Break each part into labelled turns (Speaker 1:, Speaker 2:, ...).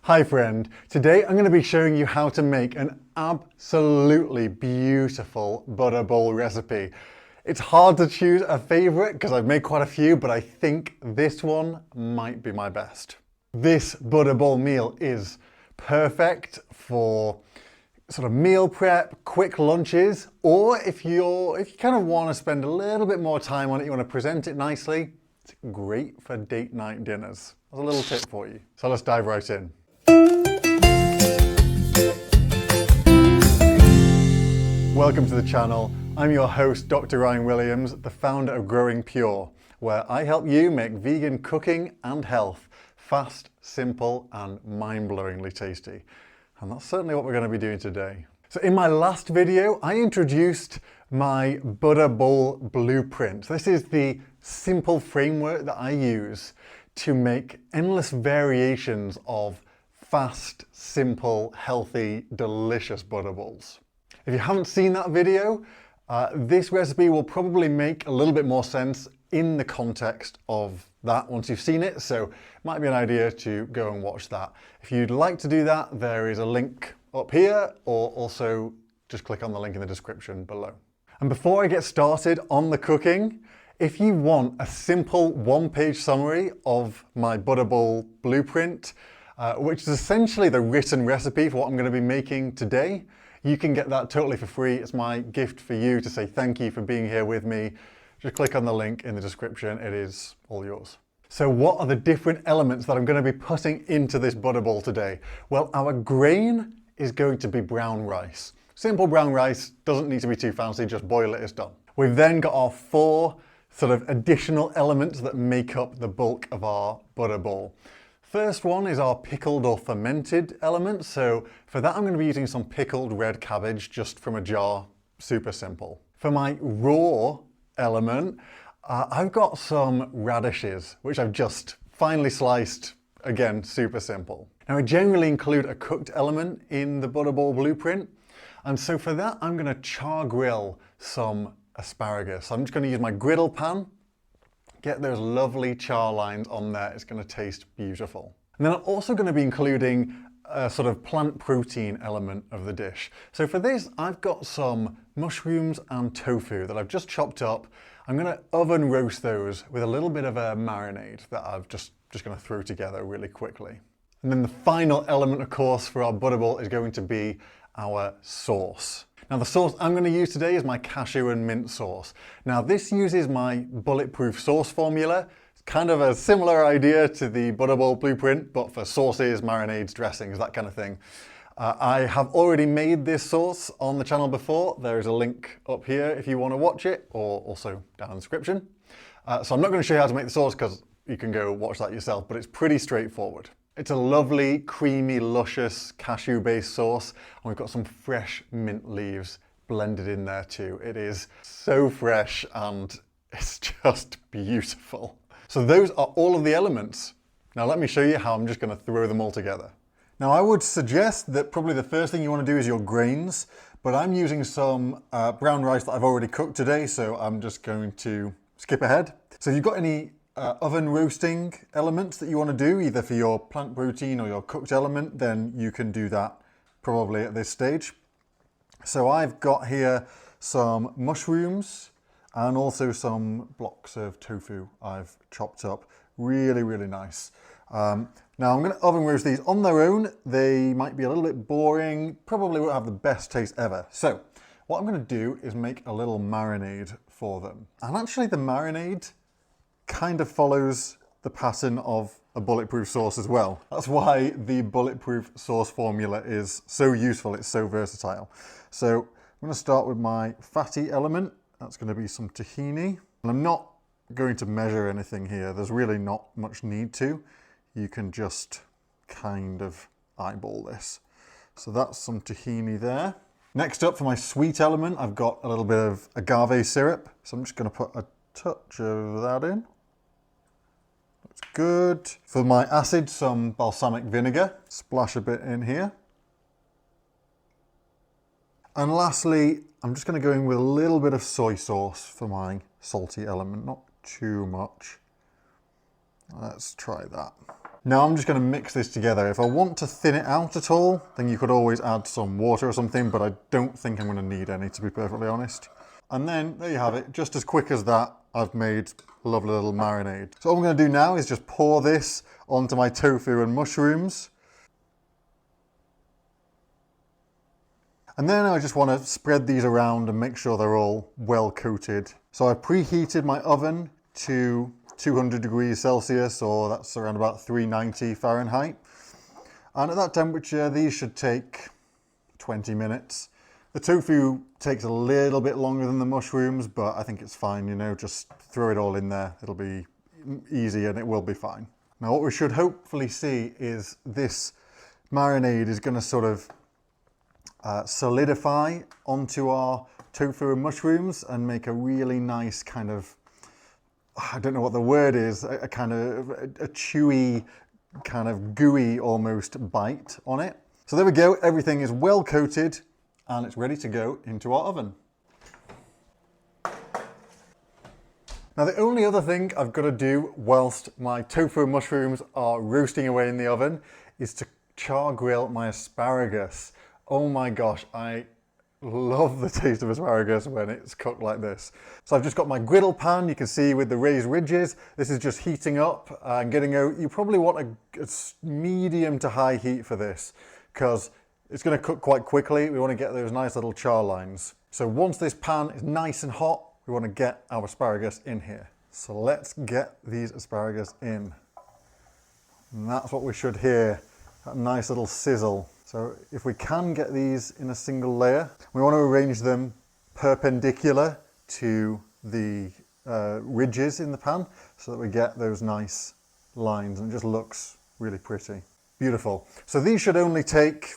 Speaker 1: Hi friend, today I'm going to be showing you how to make an absolutely beautiful butter bowl recipe. It's hard to choose a favourite because I've made quite a few, but I think this one might be my best. This butter bowl meal is perfect for sort of meal prep, quick lunches, or if you kind of want to spend a little bit more time on it, you want to present it nicely, it's great for date night dinners. That's a little tip for you. So let's dive right in. Welcome to the channel. I'm your host, Dr. Ryan Williams, the founder of Growing Pure, where I help you make vegan cooking and health fast, simple, and mind-blowingly tasty. And that's certainly what we're going to be doing today. So in my last video, I introduced my butter bowl blueprint. This is the simple framework that I use to make endless variations of fast, simple, healthy, delicious butter bowls. If you haven't seen that video, this recipe will probably make a little bit more sense in the context of that once you've seen it, so it might be an idea to go and watch that. If you'd like to do that, there is a link up here, or also just click on the link in the description below. And before I get started on the cooking, if you want a simple one-page summary of my butter bowl blueprint, which is essentially the written recipe for what I'm going to be making today, you can get that totally for free. It's my gift for you to say thank you for being here with me. Just click on the link in the description. It is all yours. So what are the different elements that I'm going to be putting into this butter bowl today? Well, our grain is going to be brown rice. Simple brown rice, doesn't need to be too fancy, just boil it, it's done. We've then got our four sort of additional elements that make up the bulk of our butter bowl. First one is our pickled or fermented element. So for that, I'm going to be using some pickled red cabbage just from a jar, super simple. For my raw element, I've got some radishes, which I've just finely sliced, again, super simple. Now I generally include a cooked element in the butter bowl blueprint. And so for that, I'm going to char grill some asparagus. I'm just going to use my griddle pan. Get those lovely char lines on there. It's going to taste beautiful. And then I'm also going to be including a sort of plant protein element of the dish. So for this, I've got some mushrooms and tofu that I've just chopped up. I'm going to oven roast those with a little bit of a marinade that I've just going to throw together really quickly. And then the final element, of course, for our butter bowl is going to be our sauce. Now the sauce I'm going to use today is my cashew and mint sauce. Now this uses my bulletproof sauce formula. It's kind of a similar idea to the butter bowl blueprint, but for sauces, marinades, dressings, that kind of thing. I have already made this sauce on the channel before. There is a link up here if you want to watch it, or also down in the description. So I'm not going to show you how to make the sauce because you can go watch that yourself, but it's pretty straightforward. It's a lovely, creamy, luscious cashew-based sauce, and we've got some fresh mint leaves blended in there too. It is so fresh and it's just beautiful. So those are all of the elements. Now let me show you how I'm just going to throw them all together. Now I would suggest that probably the first thing you want to do is your grains, but I'm using some brown rice that I've already cooked today, so I'm just going to skip ahead. So if you've got any oven roasting elements that you want to do, either for your plant protein or your cooked element, then you can do that probably at this stage. So I've got here some mushrooms and also some blocks of tofu I've chopped up. Really, really nice. Now I'm going to oven roast these on their own. They might be a little bit boring, probably won't have the best taste ever. So what I'm going to do is make a little marinade for them. And actually the marinade kind of follows the pattern of a bulletproof sauce as well. That's why the bulletproof sauce formula is so useful, it's so versatile. So I'm going to start with my fatty element. That's going to be some tahini. And I'm not going to measure anything here. There's really not much need to. You can just kind of eyeball this. So that's some tahini there. Next up for my sweet element, I've got a little bit of agave syrup. So I'm just going to put a touch of that in. Good. For my acid, some balsamic vinegar. Splash a bit in here. And lastly, I'm just going to go in with a little bit of soy sauce for my salty element, not too much. Let's try that. Now I'm just going to mix this together. If I want to thin it out at all, then you could always add some water or something, but I don't think I'm going to need any, to be perfectly honest. And then there you have it. Just as quick as that, I've made a lovely little marinade. So all I'm going to do now is just pour this onto my tofu and mushrooms. And then I just want to spread these around and make sure they're all well coated. So I've preheated my oven to 200 degrees Celsius, or that's around about 390 Fahrenheit. And at that temperature, these should take 20 minutes. The tofu takes a little bit longer than the mushrooms, but I think it's fine, you know, just throw it all in there. It'll be easy and it will be fine. Now what we should hopefully see is this marinade is going to sort of solidify onto our tofu and mushrooms and make a really nice kind of, I don't know what the word is, a kind of a chewy, kind of gooey almost bite on it. So there we go, everything is well coated and it's ready to go into our oven. Now the only other thing I've got to do whilst my tofu and mushrooms are roasting away in the oven is to char grill my asparagus. Oh my gosh, I love the taste of asparagus when it's cooked like this. So I've just got my griddle pan, you can see with the raised ridges. This is just heating up and getting out. You probably want a medium to high heat for this because it's going to cook quite quickly. We want to get those nice little char lines. So once this pan is nice and hot, we want to get our asparagus in here. So let's get these asparagus in. And that's what we should hear, that nice little sizzle. So if we can get these in a single layer, we want to arrange them perpendicular to the ridges in the pan so that we get those nice lines and it just looks really pretty. Beautiful. So these should only take,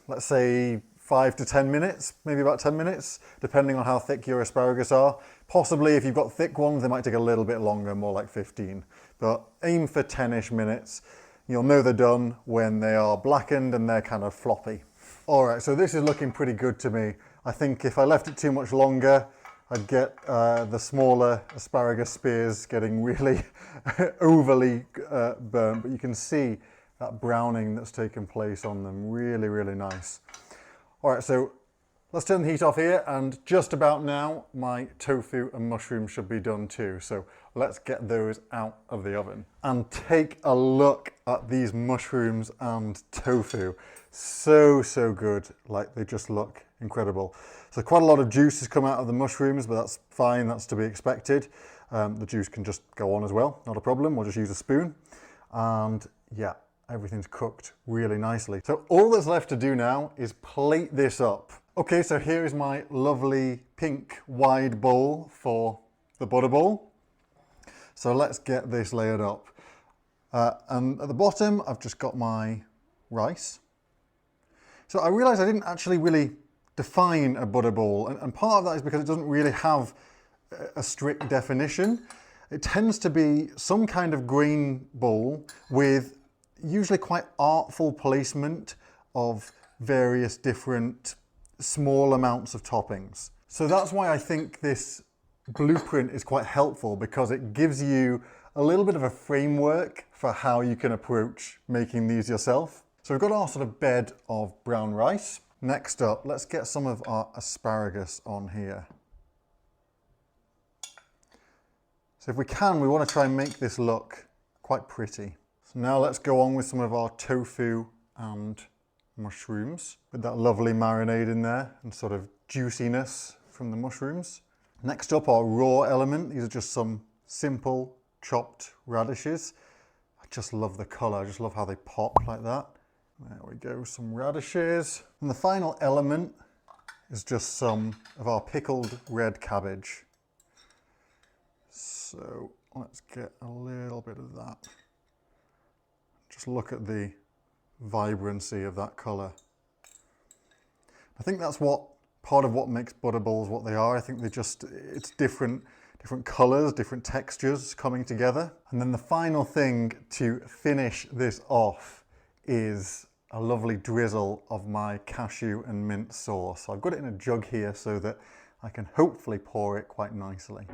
Speaker 1: let's say, 5 to 10 minutes, maybe about 10 minutes, depending on how thick your asparagus are. Possibly if you've got thick ones, they might take a little bit longer, more like 15. But aim for 10-ish minutes. You'll know they're done when they are blackened and they're kind of floppy. All right, so this is looking pretty good to me. I think if I left it too much longer, I'd get the smaller asparagus spears getting really overly burnt, but you can see that browning that's taken place on them. Really, really nice. All right, so let's turn the heat off here, and just about now, my tofu and mushrooms should be done too. So let's get those out of the oven. And take a look at these mushrooms and tofu. So, so good. Like, they just look incredible. So quite a lot of juice has come out of the mushrooms, but that's fine, that's to be expected. The juice can just go on as well, not a problem. We'll just use a spoon. And yeah, everything's cooked really nicely. So all that's left to do now is plate this up. Okay, so here is my lovely pink wide bowl for the butter bowl. So let's get this layered up. And at the bottom, I've just got my rice. So I realized I didn't actually really define a butter bowl. And part of that is because it doesn't really have a strict definition. It tends to be some kind of grain bowl with usually quite artful placement of various different small amounts of toppings. So that's why I think this blueprint is quite helpful, because it gives you a little bit of a framework for how you can approach making these yourself. So we've got our sort of bed of brown rice. Next up, let's get some of our asparagus on here. So if we can, we want to try and make this look quite pretty. So now let's go on with some of our tofu and mushrooms with that lovely marinade in there and sort of juiciness from the mushrooms. Next up, our raw element. These are just some simple chopped radishes. I just love the colour. I just love how they pop like that. There we go, some radishes. And the final element is just some of our pickled red cabbage. So let's get a little bit of that. Just look at the vibrancy of that colour. I think that's part of what makes butter bowls what they are. I think it's different colours, different textures coming together. And then the final thing to finish this off is a lovely drizzle of my cashew and mint sauce. So I've got it in a jug here so that I can hopefully pour it quite nicely.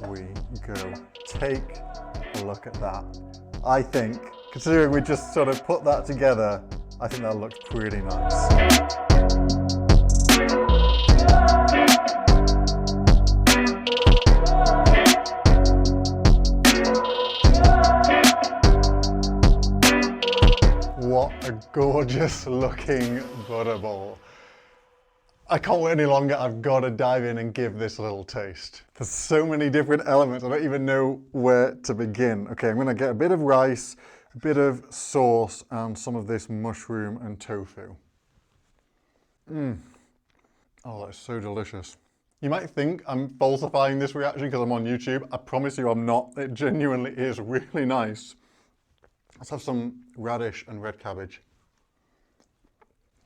Speaker 1: there we go. Take a look at that. I think, considering we just sort of put that together, I think that looks pretty nice. What a gorgeous looking butterball. I can't wait any longer. I've got to dive in and give this a little taste. There's so many different elements. I don't even know where to begin. Okay, I'm going to get a bit of rice, a bit of sauce, and some of this mushroom and tofu. Oh, that's so delicious. You might think I'm falsifying this reaction because I'm on YouTube. I promise you I'm not. It genuinely is really nice. Let's have some radish and red cabbage.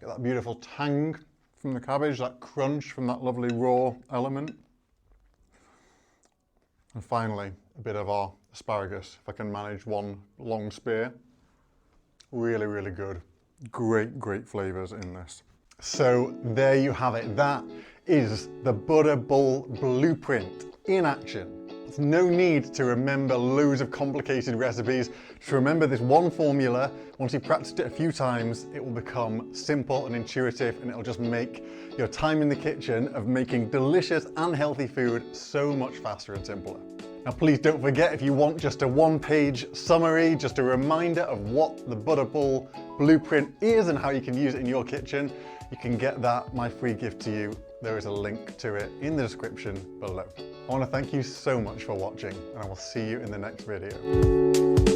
Speaker 1: Get that beautiful tang from the cabbage, that crunch from that lovely raw element. And finally, a bit of our asparagus, if I can manage one long spear. Really, really good. Great, great flavours in this. So there you have it. That is the Butterball Blueprint in action. There's no need to remember loads of complicated recipes. Just remember this one formula. Once you've practiced it a few times, it will become simple and intuitive, and it'll just make your time in the kitchen of making delicious and healthy food so much faster and simpler. Now please don't forget, if you want just a one-page summary, just a reminder of what the Butterball Blueprint is and how you can use it in your kitchen, you can get that, my free gift to you. There is a link to it in the description below. I want to thank you so much for watching, and I will see you in the next video.